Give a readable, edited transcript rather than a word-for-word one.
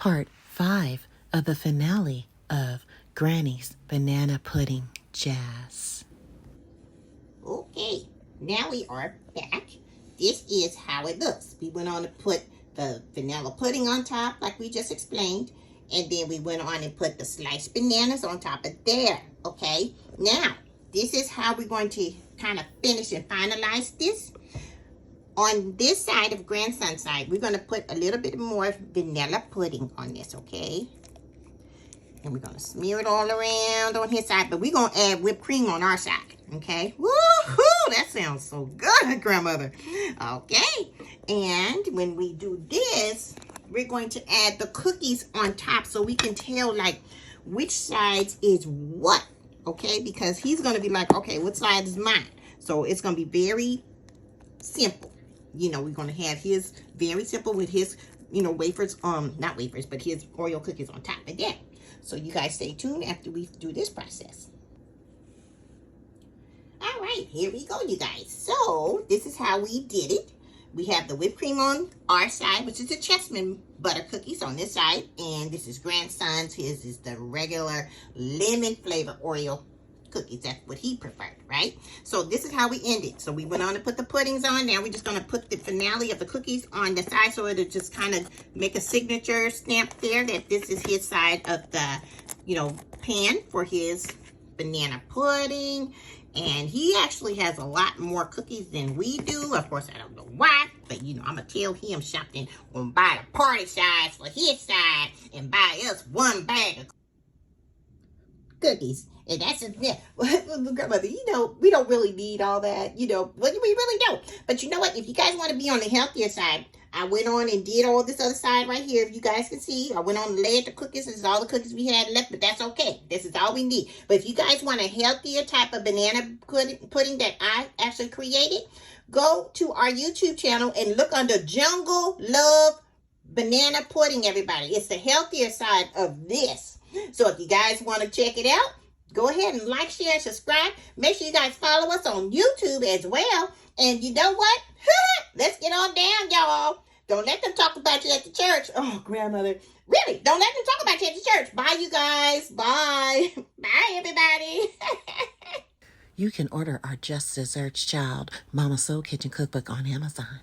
part 5 of the finale of Granny's Banana Pudding Jazz. Okay, now we are back. This is how it looks. We went on to put the vanilla pudding on top, like we just explained, and then we went on and put the sliced bananas on top of there, okay? Now, this is how we're going to kind of finish and finalize this. On this side of grandson's side, we're going to put a little bit more vanilla pudding on this, okay? And we're going to smear it all around on his side, but we're going to add whipped cream on our side, okay? Woohoo! That sounds so good, grandmother. Okay, and when we do this, we're going to add the cookies on top so we can tell, like, which sides is what, okay? Because he's going to be like, okay, what side is mine? So it's going to be very simple. You know, we're going to have his very simple with his, you know, wafers, not wafers, but his Oreo cookies on top of that. So you guys stay tuned after we do this process. All right, here we go, you guys. So this is how we did it. We have the whipped cream on our side, which is the Chessman butter cookies on this side. And this is grandson's. His is the regular lemon flavor Oreo cookies. That's what he preferred, right? So this is how we ended. So we went on to put the puddings on. Now we're just going to put the finale of the cookies on the side, so it'll just kind of make a signature stamp there that this is his side of the, you know, pan for his banana pudding. And he actually has a lot more cookies than we do. Of course, I don't know why, but you know, I'm going to tell him something. We'll buy the party size for his side and buy us one bag of cookies. And that's it. Yeah. Grandmother, you know, we don't really need all that, you know, we really don't. But you know what? If you guys want to be on the healthier side, I went on and did all this other side right here. If you guys can see, I went on and layered the cookies. This is all the cookies we had left, but that's okay. This is all we need. But if you guys want a healthier type of banana pudding that I actually created, go to our YouTube channel and look under Jungle Love Banana Pudding, everybody. It's the healthier side of this. So if you guys want to check it out, go ahead and like, share, and subscribe. Make sure you guys follow us on YouTube as well. And you know what? Let's get on down, y'all. Don't let them talk about you at the church. Oh, grandmother. Really, don't let them talk about you at the church. Bye, you guys. Bye. Bye, everybody. You can order our Just Desserts Child Mama Soul Kitchen Cookbook on Amazon.